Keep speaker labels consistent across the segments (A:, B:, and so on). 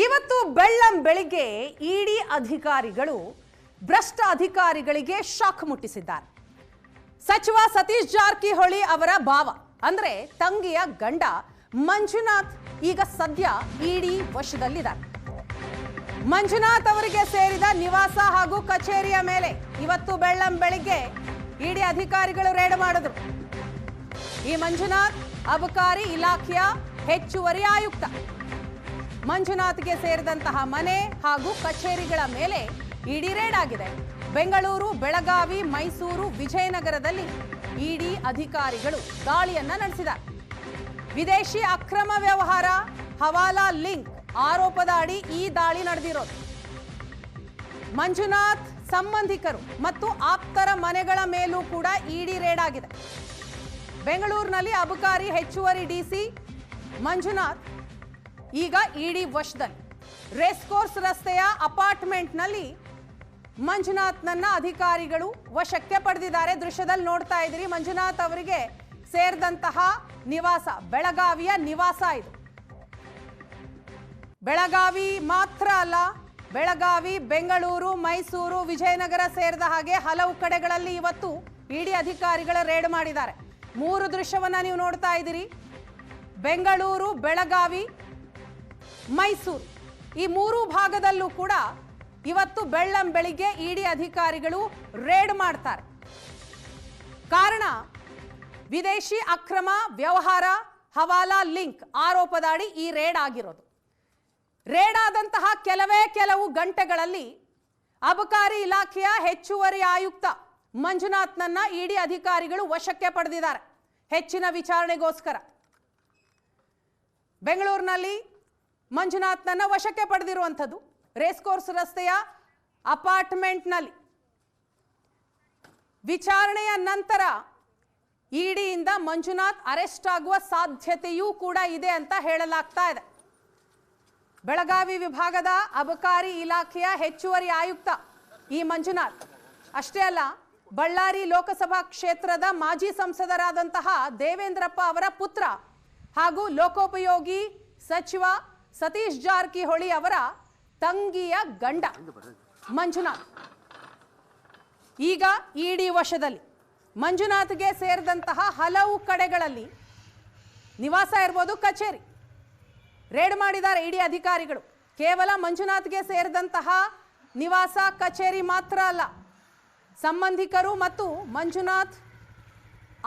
A: ಇವತ್ತು ಬೆಳ್ಳಂಬೆಳಿಗ್ಗೆ ಇಡಿ ಅಧಿಕಾರಿಗಳು ಭ್ರಷ್ಟ ಅಧಿಕಾರಿಗಳಿಗೆ ಶಾಕ್ ಮುಟ್ಟಿಸಿದ್ದಾರೆ. ಸಚಿವ ಸತೀಶ್ ಜಾರಕಿಹೊಳಿ ಅವರ ಭಾವ ಅಂದ್ರೆ ತಂಗಿಯ ಗಂಡ ಮಂಜುನಾಥ್ ಈಗ ಸದ್ಯ ಇಡಿ ವಶದಲ್ಲಿದ್ದಾರೆ. ಮಂಜುನಾಥ್ ಅವರಿಗೆ ಸೇರಿದ ನಿವಾಸ ಹಾಗೂ ಕಚೇರಿಯ ಮೇಲೆ ಇವತ್ತು ಬೆಳ್ಳಂಬೆಳಿಗ್ಗೆ ಇಡಿ ಅಧಿಕಾರಿಗಳು ರೇಡ್ ಮಾಡಿದ್ರು. ಈ ಮಂಜುನಾಥ್ ಅಬಕಾರಿ ಇಲಾಖೆಯ ಹೆಚ್ಚುವರಿ ಆಯುಕ್ತ. ಮಂಜುನಾಥ್ಗೆ ಸೇರಿದಂತಹ ಮನೆ ಹಾಗೂ ಕಚೇರಿಗಳ ಮೇಲೆ ಇಡಿ ರೇಡ್ ಆಗಿದೆ. ಬೆಂಗಳೂರು, ಬೆಳಗಾವಿ, ಮೈಸೂರು, ವಿಜಯನಗರದಲ್ಲಿ ಇಡಿ ಅಧಿಕಾರಿಗಳು ದಾಳಿಯನ್ನ ನಡೆಸಿದ್ದಾರೆ. ವಿದೇಶಿ ಅಕ್ರಮ ವ್ಯವಹಾರ, ಹವಾಲಾ ಲಿಂಕ್ ಆರೋಪದ ಅಡಿ ಈ ದಾಳಿ ನಡೆದಿರೋದು. ಮಂಜುನಾಥ್ ಸಂಬಂಧಿಕರು ಮತ್ತು ಆಪ್ತರ ಮನೆಗಳ ಮೇಲೂ ಕೂಡ ಇಡಿ ರೇಡ್ ಆಗಿದೆ. ಬೆಂಗಳೂರಿನಲ್ಲಿ ಅಬಕಾರಿ ಹೆಚ್ಚುವರಿ ಡಿಸಿ ಮಂಜುನಾಥ್ ಈಗ ಇಡಿ ವಶದಲ್ಲಿ. ರೇಸ್ ಕೋರ್ಸ್ ರಸ್ತೆಯ ಅಪಾರ್ಟ್ಮೆಂಟ್ನಲ್ಲಿ ಮಂಜುನಾಥ್ನನ್ನ ಅಧಿಕಾರಿಗಳು ವಶಕ್ಕೆ ಪಡೆದಿದ್ದಾರೆ. ದೃಶ್ಯದಲ್ಲಿ ನೋಡ್ತಾ ಇದ್ದೀರಿ, ಮಂಜುನಾಥ್ ಅವರಿಗೆ ಸೇರಿದಂತಹ ನಿವಾಸ, ಬೆಳಗಾವಿಯ ನಿವಾಸ ಇದು. ಬೆಳಗಾವಿ ಮಾತ್ರ ಅಲ್ಲ, ಬೆಳಗಾವಿ, ಬೆಂಗಳೂರು, ಮೈಸೂರು, ವಿಜಯನಗರ ಸೇರಿದ ಹಾಗೆ ಹಲವು ಕಡೆಗಳಲ್ಲಿ ಇವತ್ತು ಇಡಿ ಅಧಿಕಾರಿಗಳ ರೇಡ್ ಮಾಡಿದ್ದಾರೆ. 3 ದೃಶ್ಯವನ್ನ ನೀವು ನೋಡ್ತಾ ಇದ್ದೀರಿ. ಬೆಂಗಳೂರು, ಬೆಳಗಾವಿ, ಮೈಸೂರು ಈ 3 ಭಾಗದಲ್ಲೂ ಕೂಡ ಇವತ್ತು ಬೆಳ್ಳಂಬೆಳಿಗ್ಗೆ ಇಡಿ ಅಧಿಕಾರಿಗಳು ರೇಡ್ ಮಾಡ್ತಾರೆ. ಕಾರಣ ವಿದೇಶಿ ಅಕ್ರಮ ವ್ಯವಹಾರ, ಹವಾಲಾ ಲಿಂಕ್ ಆರೋಪದ ಅಡಿ ಈ ರೇಡ್ ಆಗಿರೋದು. ರೇಡ್ ಆದಂತಹ ಕೆಲವು ಗಂಟೆಗಳಲ್ಲಿ ಅಬಕಾರಿ ಇಲಾಖೆಯ ಹೆಚ್ಚುವರಿ ಆಯುಕ್ತ ಮಂಜುನಾಥ್ನನ್ನ ಇಡಿ ಅಧಿಕಾರಿಗಳು ವಶಕ್ಕೆ ಪಡೆದಿದ್ದಾರೆ ಹೆಚ್ಚಿನ ವಿಚಾರಣೆಗೋಸ್ಕರ. ಬೆಂಗಳೂರಿನಲ್ಲಿ ಮಂಜುನಾಥ್ನನ್ನ ವಶಕ್ಕೆ ಪಡೆದಿರುವಂಥದ್ದು ರೇಸ್ ಕೋರ್ಸ್ ರಸ್ತೆಯ ಅಪಾರ್ಟ್ಮೆಂಟ್ನಲ್ಲಿ. ವಿಚಾರಣೆಯ ನಂತರ ಇಡಿಯಿಂದ ಮಂಜುನಾಥ್ ಅರೆಸ್ಟ್ ಆಗುವ ಸಾಧ್ಯತೆಯೂ ಕೂಡ ಇದೆ ಅಂತ ಹೇಳಲಾಗ್ತಾ ಇದೆ. ಬೆಳಗಾವಿ ವಿಭಾಗದ ಅಬಕಾರಿ ಇಲಾಖೆಯ ಹೆಚ್ಚುವರಿ ಆಯುಕ್ತ ಈ ಮಂಜುನಾಥ್ ಅಷ್ಟೇ ಅಲ್ಲ, ಬಳ್ಳಾರಿ ಲೋಕಸಭಾ ಕ್ಷೇತ್ರದ ಮಾಜಿ ಸಂಸದರಾದಂತಹ ದೇವೇಂದ್ರಪ್ಪ ಅವರ ಪುತ್ರ ಹಾಗೂ ಲೋಕೋಪಯೋಗಿ ಸಚಿವ ಸತೀಶ್ ಜಾರಕಿಹೊಳಿ ಅವರ ತಂಗಿಯ ಗಂಡ ಮಂಜುನಾಥ್ ಈಗ ಇಡಿ ವಶದಲ್ಲಿ. ಮಂಜುನಾಥ್ಗೆ ಸೇರಿದಂತಹ ಹಲವು ಕಡೆಗಳಲ್ಲಿ ನಿವಾಸ ಇರ್ಬೋದು, ಕಚೇರಿ ರೇಡ್ ಮಾಡಿದ್ದಾರೆ ಇಡಿ ಅಧಿಕಾರಿಗಳು. ಕೇವಲ ಮಂಜುನಾಥ್ಗೆ ಸೇರಿದಂತಹ ನಿವಾಸ, ಕಚೇರಿ ಮಾತ್ರ ಅಲ್ಲ, ಸಂಬಂಧಿಕರು ಮತ್ತು ಮಂಜುನಾಥ್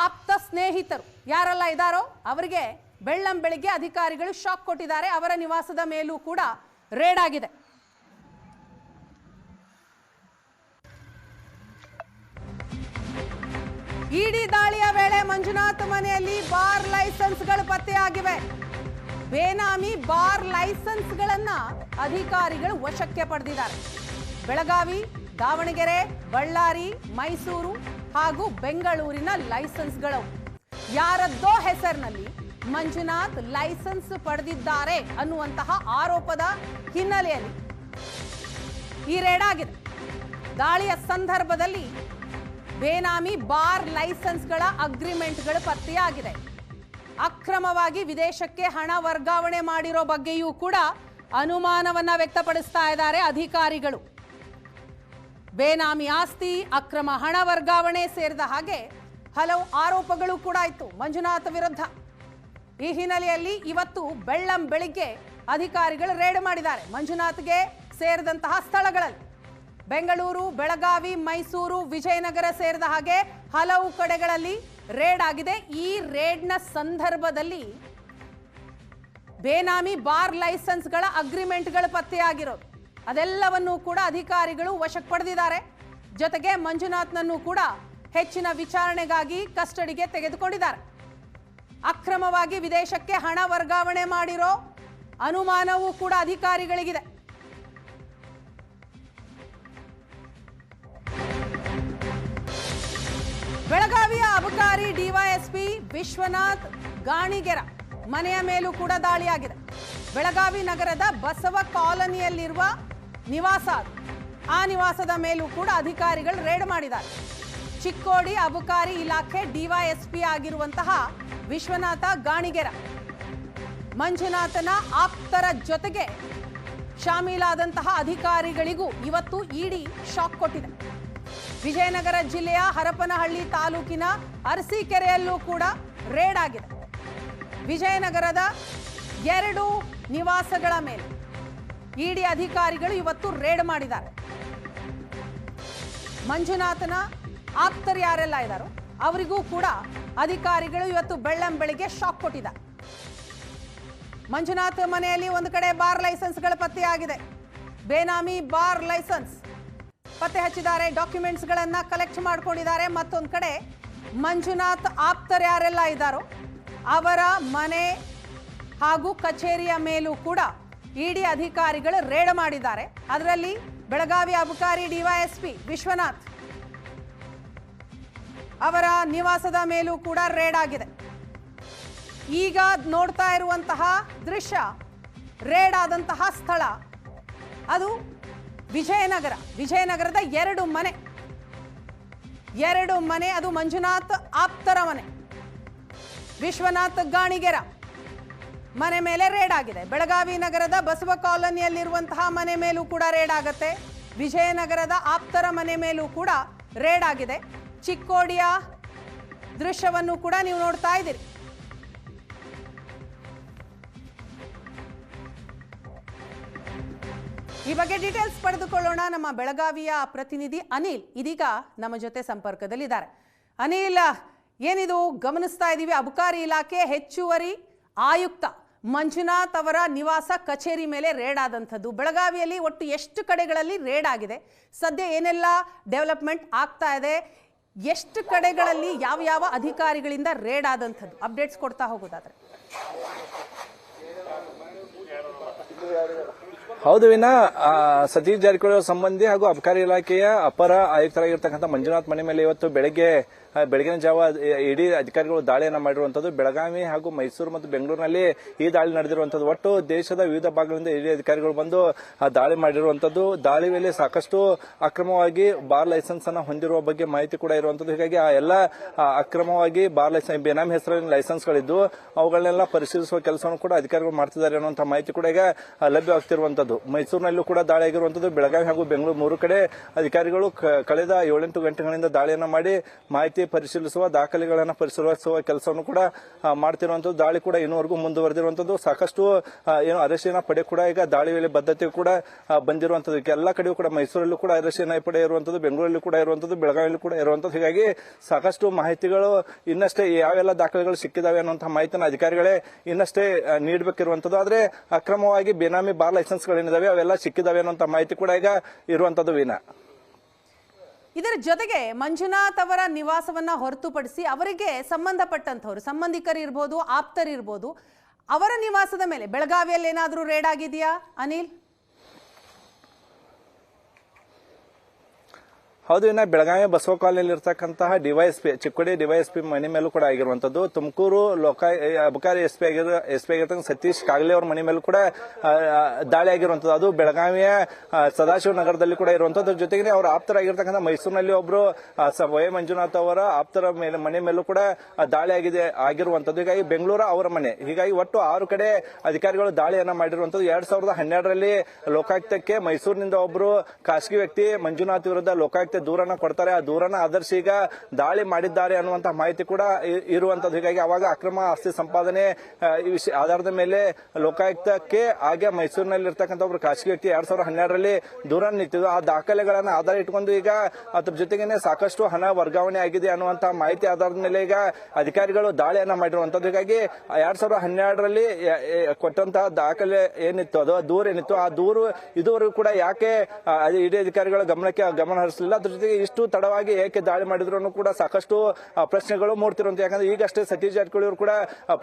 A: ಆಪ್ತ ಸ್ನೇಹಿತರು ಯಾರೆಲ್ಲ ಇದ್ದಾರೋ ಅವರಿಗೆ ಬೆಳ್ಳಂಬೆಳಿಗ್ಗೆ ಅಧಿಕಾರಿಗಳು ಶಾಕ್ ಕೊಟ್ಟಿದ್ದಾರೆ. ಅವರ ನಿವಾಸದ ಮೇಲೂ ಕೂಡ ರೇಡ್ ಆಗಿದೆ. ಇಡಿ ದಾಳಿಯ ವೇಳೆ ಮಂಜುನಾಥ್ ಮನೆಯಲ್ಲಿ ಬಾರ್ ಲೈಸೆನ್ಸ್ಗಳು ಪತ್ತೆಯಾಗಿವೆ. ಬೇನಾಮಿ ಬಾರ್ ಲೈಸೆನ್ಸ್ಗಳನ್ನ ಅಧಿಕಾರಿಗಳು ವಶಕ್ಕೆ ಪಡೆದಿದ್ದಾರೆ. ಬೆಳಗಾವಿ, ದಾವಣಗೆರೆ, ಬಳ್ಳಾರಿ, ಮೈಸೂರು ಹಾಗೂ ಬೆಂಗಳೂರಿನ ಲೈಸೆನ್ಸ್ಗಳು. ಯಾರದ್ದೋ ಹೆಸರಿನಲ್ಲಿ ಮಂಜುನಾಥ್ ಲೈಸೆನ್ಸ್ ಪಡೆದಿದ್ದಾರೆ ಅನ್ನುವಂತಹ ಆರೋಪದ ಹಿನ್ನೆಲೆಯಲ್ಲಿ ಈ ರೇಡ್ ಆಗಿದೆ. ದಾಳಿಯ ಸಂದರ್ಭದಲ್ಲಿ ಬೇನಾಮಿ ಬಾರ್ ಲೈಸೆನ್ಸ್ಗಳ ಅಗ್ರಿಮೆಂಟ್ಗಳು ಪತ್ತೆಯಾಗಿದೆ. ಅಕ್ರಮವಾಗಿ ವಿದೇಶಕ್ಕೆ ಹಣ ವರ್ಗಾವಣೆ ಮಾಡಿರೋ ಬಗ್ಗೆಯೂ ಕೂಡ ಅನುಮಾನವನ್ನ ವ್ಯಕ್ತಪಡಿಸ್ತಾ ಇದ್ದಾರೆ ಅಧಿಕಾರಿಗಳು. ಬೇನಾಮಿ ಆಸ್ತಿ, ಅಕ್ರಮ ಹಣ ವರ್ಗಾವಣೆ ಸೇರಿದ ಹಾಗೆ ಹಲವು ಆರೋಪಗಳು ಕೂಡ ಇತ್ತು ಮಂಜುನಾಥ್ ವಿರುದ್ಧ. ಈ ಹಿನ್ನೆಲೆಯಲ್ಲಿ ಇವತ್ತು ಬೆಳ್ಳಂಬೆಳಿಗ್ಗೆ ಅಧಿಕಾರಿಗಳು ರೇಡ್ ಮಾಡಿದ್ದಾರೆ ಮಂಜುನಾಥ್ಗೆ ಸೇರಿದಂತಹ ಸ್ಥಳಗಳಲ್ಲಿ. ಬೆಂಗಳೂರು, ಬೆಳಗಾವಿ, ಮೈಸೂರು, ವಿಜಯನಗರ ಸೇರಿದ ಹಾಗೆ ಹಲವು ಕಡೆಗಳಲ್ಲಿ ರೇಡ್ ಆಗಿದೆ. ಈ ರೇಡ್ನ ಸಂದರ್ಭದಲ್ಲಿ ಬೇನಾಮಿ ಬಾರ್ ಲೈಸೆನ್ಸ್ಗಳ ಅಗ್ರಿಮೆಂಟ್ಗಳು ಪತ್ತೆಯಾಗಿರೋದು ಅದೆಲ್ಲವನ್ನೂ ಕೂಡ ಅಧಿಕಾರಿಗಳು ವಶಕ್ಕೆ ಪಡೆದಿದ್ದಾರೆ. ಜೊತೆಗೆ ಮಂಜುನಾಥ್ನನ್ನು ಕೂಡ ಹೆಚ್ಚಿನ ವಿಚಾರಣೆಗಾಗಿ ಕಸ್ಟಡಿಗೆ ತೆಗೆದುಕೊಂಡಿದ್ದಾರೆ. ಅಕ್ರಮವಾಗಿ ವಿದೇಶಕ್ಕೆ ಹಣ ವರ್ಗಾವಣೆ ಮಾಡಿರೋ ಅನುಮಾನವೂ ಕೂಡ ಅಧಿಕಾರಿಗಳಿಗಿದೆ. ಬೆಳಗಾವಿಯ ಅಬಕಾರಿ ಡಿವೈಎಸ್ಪಿ ವಿಶ್ವನಾಥ್ ಗಾಣಿಗೆರ ಮನೆಯ ಮೇಲೂ ಕೂಡ ದಾಳಿಯಾಗಿದೆ. ಬೆಳಗಾವಿ ನಗರದ ಬಸವ ಕಾಲೋನಿಯಲ್ಲಿರುವ ನಿವಾಸ, ಆ ನಿವಾಸದ ಮೇಲೂ ಕೂಡ ಅಧಿಕಾರಿಗಳು ರೇಡ್ ಮಾಡಿದ್ದಾರೆ. ಚಿಕ್ಕೋಡಿ ಅಬಕಾರಿ ಇಲಾಖೆ ಡಿವೈಎಸ್ಪಿ ಆಗಿರುವಂತಹ ವಿಶ್ವನಾಥ ಗಾಣಿಗೆರ ಮಂಜುನಾಥನ ಆಪ್ತರ ಜೊತೆಗೆ ಶಾಮೀಲಾದಂತಹ ಅಧಿಕಾರಿಗಳಿಗೂ ಇವತ್ತು ಇಡಿ ಶಾಕ್ ಕೊಟ್ಟಿದೆ. ವಿಜಯನಗರ ಜಿಲ್ಲೆಯ ಹರಪನಹಳ್ಳಿ ತಾಲೂಕಿನ ಅರಸೀಕೆರೆಯಲ್ಲೂ ಕೂಡ ರೇಡ್ ಆಗಿದೆ. ವಿಜಯನಗರದ 2 ನಿವಾಸಗಳ ಮೇಲೆ ಇಡಿ ಅಧಿಕಾರಿಗಳು ಇವತ್ತು ರೇಡ್ ಮಾಡಿದ್ದಾರೆ. ಮಂಜುನಾಥನ ಆಪ್ತರು ಯಾರೆಲ್ಲ ಇದ್ದಾರೋ ಅವರಿಗೂ ಕೂಡ ಅಧಿಕಾರಿಗಳು ಇವತ್ತು ಬೆಳ್ಳಂಬೆಳಿಗ್ಗೆ ಶಾಕ್ ಕೊಟ್ಟಿದ್ದಾರೆ. ಮಂಜುನಾಥ್ ಮನೆಯಲ್ಲಿ ಒಂದು ಕಡೆ ಬಾರ್ ಲೈಸೆನ್ಸ್ಗಳ ಪತ್ತೆಯಾಗಿದೆ. ಬೇನಾಮಿ ಬಾರ್ ಲೈಸೆನ್ಸ್ ಪತ್ತೆ ಹಚ್ಚಿದ್ದಾರೆ, ಡಾಕ್ಯುಮೆಂಟ್ಸ್ಗಳನ್ನು ಕಲೆಕ್ಟ್ ಮಾಡ್ಕೊಂಡಿದ್ದಾರೆ. ಮತ್ತೊಂದು ಕಡೆ ಮಂಜುನಾಥ್ ಆಪ್ತರು ಯಾರೆಲ್ಲ ಇದ್ದಾರೋ ಅವರ ಮನೆ ಹಾಗೂ ಕಚೇರಿಯ ಮೇಲೂ ಕೂಡ ಇಡಿ ಅಧಿಕಾರಿಗಳು ರೇಡ್ ಮಾಡಿದ್ದಾರೆ. ಅದರಲ್ಲಿ ಬೆಳಗಾವಿ ಅಬಕಾರಿ ಡಿವೈಎಸ್ಪಿ ವಿಶ್ವನಾಥ್ ಅವರ ನಿವಾಸದ ಮೇಲೂ ಕೂಡ ರೇಡ್ ಆಗಿದೆ. ಈಗ ನೋಡ್ತಾ ಇರುವಂತಹ ದೃಶ್ಯ ರೇಡ್ ಆದಂತಹ ಸ್ಥಳ ಅದು ವಿಜಯನಗರದ 2 ಮನೆ, ಅದು ಮಂಜುನಾಥ್ ಆಪ್ತರ ಮನೆ. ವಿಶ್ವನಾಥ್ ಗಾಣಿಗೆರ ಮನೆ ಮೇಲೆ ರೇಡ್ ಆಗಿದೆ. ಬೆಳಗಾವಿ ನಗರದ ಬಸವ ಕಾಲೋನಿಯಲ್ಲಿರುವಂತಹ ಮನೆ ಮೇಲೂ ಕೂಡ ರೇಡ್ ಆಗುತ್ತೆ. ವಿಜಯನಗರದ ಆಪ್ತರ ಮನೆ ಮೇಲೂ ಕೂಡ ರೇಡ್ ಆಗಿದೆ. ಚಿಕ್ಕೋಡಿಯ ದೃಶ್ಯವನ್ನು ಕೂಡ ನೀವು ನೋಡ್ತಾ ಇದ್ದೀರಿ. ಈ ಬಗ್ಗೆ ಡೀಟೇಲ್ಸ್ ಪಡೆದುಕೊಳ್ಳೋಣ. ನಮ್ಮ ಬೆಳಗಾವಿಯ ಪ್ರತಿನಿಧಿ ಅನಿಲ್ ಇದೀಗ ನಮ್ಮ ಜೊತೆ ಸಂಪರ್ಕದಲ್ಲಿದ್ದಾರೆ. ಅನಿಲ್, ಏನಿದು ಗಮನಿಸ್ತಾ ಇದ್ದೀವಿ, ಅಬಕಾರಿ ಇಲಾಖೆ ಹೆಚ್ಚುವರಿ ಆಯುಕ್ತ ಮಂಜುನಾಥ್ ಅವರ ನಿವಾಸ ಕಚೇರಿ ಮೇಲೆ ರೇಡ್ ಆದಂಥದ್ದು. ಬೆಳಗಾವಿಯಲ್ಲಿ ಒಟ್ಟು ಎಷ್ಟು ಕಡೆಗಳಲ್ಲಿ ರೇಡ್ ಆಗಿದೆ? ಸದ್ಯ ಏನೆಲ್ಲ ಡೆವಲಪ್ಮೆಂಟ್ ಆಗ್ತಾ ಇದೆ? ಎಷ್ಟು ಕಡೆಗಳಲ್ಲಿ ಯಾವ ಅಧಿಕಾರಿಗಳಿಂದ ರೇಡ್ ಆದಂಥದ್ದು? ಅಪ್ಡೇಟ್ಸ್ ಕೊಡ್ತಾ ಹೋಗೋದಾದ್ರೆ.
B: ಹೌದು ವಿನಾ, ಸತೀಶ್ ಜಾರಕಿಹೊಳಿ ಸಂಬಂಧಿ ಹಾಗೂ ಅಬಕಾರಿ ಇಲಾಖೆಯ ಅಪರ ಆಯುಕ್ತರಾಗಿರ್ತಕ್ಕಂಥ ಮಂಜುನಾಥ್ ಮನೆ ಮೇಲೆ ಇವತ್ತು ಬೆಳಗಿನ ಜಾವ ಇಡಿ ಅಧಿಕಾರಿಗಳು ದಾಳಿಯನ್ನು ಮಾಡಿರುವಂತದ್ದು. ಬೆಳಗಾವಿ ಹಾಗೂ ಮೈಸೂರು ಮತ್ತು ಬೆಂಗಳೂರಿನಲ್ಲಿ ಈ ದಾಳಿ ನಡೆದಿರುವಂತದ್ದು. ಒಟ್ಟು ದೇಶದ ವಿವಿಧ ಭಾಗಗಳಿಂದ ಇಡಿ ಅಧಿಕಾರಿಗಳು ಬಂದು ದಾಳಿ ಮಾಡಿರುವಂತದ್ದು. ದಾಳಿ ವೇಳೆ ಸಾಕಷ್ಟು ಅಕ್ರಮವಾಗಿ ಬಾರ್ ಲೈಸೆನ್ಸ್ ಅನ್ನು ಹೊಂದಿರುವ ಬಗ್ಗೆ ಮಾಹಿತಿ ಕೂಡ ಇರುವಂತದ್ದು. ಹೀಗಾಗಿ ಆ ಎಲ್ಲ ಅಕ್ರಮವಾಗಿ ಬಾರ್ ಲೈಸೆನ್ಸ್, ಬೇನಾಮಿ ಹೆಸರಿನ ಲೈಸೆನ್ಸ್ಗಳಿದ್ದು ಅವುಗಳನ್ನೆಲ್ಲ ಪರಿಶೀಲಿಸುವ ಕೆಲಸವನ್ನು ಕೂಡ ಅಧಿಕಾರಿಗಳು ಮಾಡ್ತಿದ್ದಾರೆ ಅನ್ನುವಂತಹ ಮಾಹಿತಿ ಕೂಡ ಈಗ ಲಭ್ಯವಾಗ್ತಿರುವಂತದ್ದು. ಮೈಸೂರಿನಲ್ಲೂ ಕೂಡ ದಾಳಿ ಆಗಿರುವಂತದ್ದು. ಬೆಳಗಾವಿ ಹಾಗೂ ಬೆಂಗಳೂರು 3 ಕಡೆ ಅಧಿಕಾರಿಗಳು ಕಳೆದ 7-8 ಗಂಟೆಗಳಿಂದ ದಾಳಿಯನ್ನು ಮಾಡಿ ಮಾಹಿತಿ ಪರಿಶೀಲಿಸುವ, ದಾಖಲೆಗಳನ್ನು ಪರಿಶೀಲಿಸುವ ಕೆಲಸವನ್ನು ಕೂಡ ಮಾಡ್ತಿರುವಂತದ್ದು. ದಾಳಿ ಕೂಡ ಇನ್ನೂವರೆಗೂ ಮುಂದುವರೆದಿರುವಂತದ್ದು. ಸಾಕಷ್ಟು ಅರಶಿನ ಪಡೆ ಕೂಡ ಈಗ ದಾಳಿ ವೇಳೆ ಬದ್ಧತೆ ಕೂಡ ಬಂದಿರುವಂತದ್ದು. ಎಲ್ಲ ಕಡೆಯೂ ಕೂಡ ಮೈಸೂರಲ್ಲೂ ಕೂಡ ಅರಶಿನ ಪಡೆ ಇರುವಂತದ್ದು, ಬೆಂಗಳೂರಲ್ಲಿ ಕೂಡ ಇರುವಂತದ್ದು, ಬೆಳಗಾವಿಯಲ್ಲಿ ಕೂಡ ಇರುವಂತದ್ದು. ಹೀಗಾಗಿ ಸಾಕಷ್ಟು ಮಾಹಿತಿಗಳು ಇನ್ನಷ್ಟೇ ಯಾವೆಲ್ಲ ದಾಖಲೆಗಳು ಸಿಕ್ಕಿದಾವೆ ಅನ್ನುವಂತಹ ಮಾಹಿತಿಯನ್ನು ಅಧಿಕಾರಿಗಳೇ ಇನ್ನಷ್ಟೇ ನೀಡಬೇಕಿರುವಂತದ್ದು. ಆದ್ರೆ ಅಕ್ರಮವಾಗಿ ಬೇನಾಮಿ ಬಾರ್ ಲೈಸೆನ್ಸ್ಗಳೇನಿದಾವೆ ಅವೆಲ್ಲ ಸಿಕ್ಕಿದಾವೆ ಅನ್ನುವಂತಹ ಮಾಹಿತಿ ಕೂಡ ಈಗ ಇರುವಂತದ್ದು ವೀಣಾ.
A: ಇದರ ಜೊತೆಗೆ ಮಂಜುನಾಥ್ ಅವರ ನಿವಾಸವನ್ನ ಹೊರತುಪಡಿಸಿ ಅವರಿಗೆ ಸಂಬಂಧಪಟ್ಟಂತವರು, ಸಂಬಂಧಿಕರು ಇರ್ಬೋದು, ಆಪ್ತರಿರ್ಬೋದು, ಅವರ ನಿವಾಸದ ಮೇಲೆ ಬೆಳಗಾವಿಯಲ್ಲಿ ಏನಾದರೂ ರೇಡ್ ಆಗಿದೆಯಾ ಅನಿಲ್?
B: ಹೌದು, ಇನ್ನು ಬೆಳಗಾವಿ ಬಸವ ಕಾಲೋನಿಯಲ್ಲಿ ಇರತಕ್ಕಂತಹ ಡಿವೈಎಸ್ಪಿ, ಚಿಕ್ಕೋಡಿ ಡಿವೈಎಸ್ಪಿ ಮನೆ ಮೇಲೂ ಕೂಡ ಆಗಿರುವಂತದ್ದು. ತುಮಕೂರು ಅಬಕಾರಿ ಎಸ್ಪಿ ಆಗಿರ್ತಕ್ಕಂಥ ಸತೀಶ್ ಕಾಗಲೆ ಅವರ ಮನೆ ಮೇಲೂ ಕೂಡ ದಾಳಿ ಆಗಿರುವಂತದ್ದು. ಅದು ಬೆಳಗಾವಿಯ ಸದಾಶಿವ ನಗರದಲ್ಲಿ ಕೂಡ ಇರುವಂತದ್ದು. ಜೊತೆಗೆ ಅವರ ಆಪ್ತರಾಗಿರ್ತಕ್ಕಂಥ ಮೈಸೂರಿನಲ್ಲಿ ಒಬ್ಬರು ವೈ ಮಂಜುನಾಥ್ ಅವರ ಆಪ್ತರ ಮನೆ ಮೇಲೂ ಕೂಡ ದಾಳಿ ಆಗಿರುವಂತದ್ದು. ಹೀಗಾಗಿ ಬೆಂಗಳೂರು ಅವರ ಮನೆ. ಹೀಗಾಗಿ ಒಟ್ಟು 6 ಕಡೆ ಅಧಿಕಾರಿಗಳು ದಾಳಿಯನ್ನ ಮಾಡಿರುವಂತದ್ದು. 2012ರಲ್ಲಿ ಲೋಕಾಯುಕ್ತಕ್ಕೆ ಮೈಸೂರಿನಿಂದ ಒಬ್ಬರು ಖಾಸಗಿ ವ್ಯಕ್ತಿ ಮಂಜುನಾಥ್ ವಿರುದ್ಧ ಲೋಕಾಯುಕ್ತ ದೂರನ್ನ ಕೊಡ್ತಾರೆ. ಆ ದೂರನ್ನ ಆಧರಿಸಿ ಈಗ ದಾಳಿ ಮಾಡಿದ್ದಾರೆ ಅನ್ನುವಂತಹ ಮಾಹಿತಿ ಕೂಡ ಇರುವಂತದ್ದು. ಹೀಗಾಗಿ ಅವಾಗ ಅಕ್ರಮ ಆಸ್ತಿ ಸಂಪಾದನೆ ಆಧಾರದ ಮೇಲೆ ಲೋಕಾಯುಕ್ತಕ್ಕೆ ಹಾಗೆ ಮೈಸೂರಿನಲ್ಲಿ ಇರ್ತಕ್ಕಂಥ ಒಬ್ಬರು ಖಾಸಗಿ ವ್ಯಕ್ತಿ 2012ರಲ್ಲಿ ದೂರ ನಿಂತಿದ್ದು. ಆ ದಾಖಲೆಗಳನ್ನ ಆಧಾರ ಇಟ್ಕೊಂಡು ಈಗ ಅದ್ರ ಜೊತೆಗೇನೆ ಸಾಕಷ್ಟು ಹಣ ವರ್ಗಾವಣೆ ಆಗಿದೆ ಅನ್ನುವಂತಹ ಮಾಹಿತಿ ಆಧಾರದ ಮೇಲೆ ಈಗ ಅಧಿಕಾರಿಗಳು ದಾಳಿಯನ್ನ ಮಾಡಿರುವಂತದ್ದು. ಹೀಗಾಗಿ 2012ರಲ್ಲಿ ಕೊಟ್ಟಂತಹ ದಾಖಲೆ ಏನಿತ್ತು, ಅದು ದೂರ ಏನಿತ್ತು, ಆ ದೂರು ಇದುವರೆಗೂ ಕೂಡ ಯಾಕೆ ಇಡಿ ಅಧಿಕಾರಿಗಳ ಗಮನ ಹರಿಸಲಿಲ್ಲ, ಅದ್ರ ಜೊತೆಗೆ ಇಷ್ಟು ತಡವಾಗಿ ಏಕೆ ದಾಳಿ ಮಾಡಿದ್ರು ಕೂಡ ಸಾಕಷ್ಟು ಪ್ರಶ್ನೆಗಳು ಮೂಡ್ತಿರುವಂತ. ಯಾಕಂದ್ರೆ ಈಗಷ್ಟೇ ಸತೀಶ್ ಜಾರಕಿಹೊಳಿ ಅವರು ಕೂಡ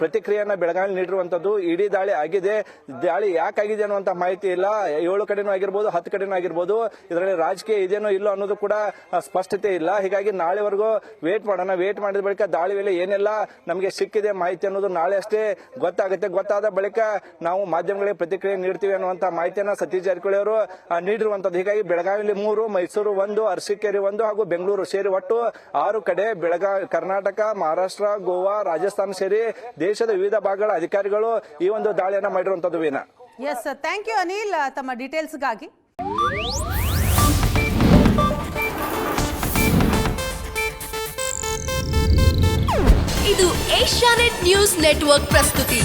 B: ಪ್ರತಿಕ್ರಿಯೆಯನ್ನ ಬೆಳಗಾವಿ ನೀಡಿರುವಂತದ್ದು. ಇಡೀ ದಾಳಿ ಆಗಿದೆ, ದಾಳಿ ಯಾಕಾಗಿದೆ ಅನ್ನುವಂತ ಮಾಹಿತಿ ಇಲ್ಲ. 7 ಕಡೆನೂ ಆಗಿರ್ಬೋದು, 10 ಕಡೆನೂ ಆಗಿರ್ಬೋದು, ಇದರಲ್ಲಿ ರಾಜಕೀಯ ಇದೇನೋ ಇಲ್ಲೋ ಅನ್ನೋದು ಕೂಡ ಸ್ಪಷ್ಟತೆ ಇಲ್ಲ. ಹೀಗಾಗಿ ನಾಳೆವರೆಗೂ ವೇಟ್ ಮಾಡೋಣ. ವೇಟ್ ಮಾಡಿದ ಬಳಿಕ ದಾಳಿ ವೇಳೆ ಏನೆಲ್ಲ ನಮಗೆ ಸಿಕ್ಕಿದೆ ಮಾಹಿತಿ ಅನ್ನೋದು ನಾಳೆ ಅಷ್ಟೇ ಗೊತ್ತಾಗುತ್ತೆ. ಗೊತ್ತಾದ ಬಳಿಕ ನಾವು ಮಾಧ್ಯಮಗಳಿಗೆ ಪ್ರತಿಕ್ರಿಯೆ ನೀಡ್ತೀವಿ ಅನ್ನುವಂತ ಮಾಹಿತಿಯನ್ನ ಸತೀಶ್ ಜಾರಕಿಹೊಳಿ ಅವರು ನೀಡಿರುವಂತದ್ದು. ಹೀಗಾಗಿ ಬೆಳಗಾವಿಯಲ್ಲಿ 3, ಮೈಸೂರು 1, ಅರಸೀಕೆರೆ 1 ಹಾಗೂ ಬೆಂಗಳೂರು ಸೇರಿ ಒಟ್ಟು 6 ಕಡೆ ಕರ್ನಾಟಕ, ಮಹಾರಾಷ್ಟ್ರ, ಗೋವಾ, ರಾಜಸ್ಥಾನ ಸೇರಿ ದೇಶದ ವಿವಿಧ ಭಾಗಗಳ ಅಧಿಕಾರಿಗಳು ಈ ಒಂದು ದಾಳಿಯನ್ನ ಮಾಡಿರುವಂತದ್ದು Veena.
A: Yes, thank you Anil ತಮ್ಮ ಡೀಟೇಲ್ಸ್ಗಾಗಿ.
C: ಇದು ಏಷ್ಯಾನೆಟ್ ನ್ಯೂಸ್ ನೆಟ್ವರ್ಕ್ ಪ್ರಸ್ತುತಿ.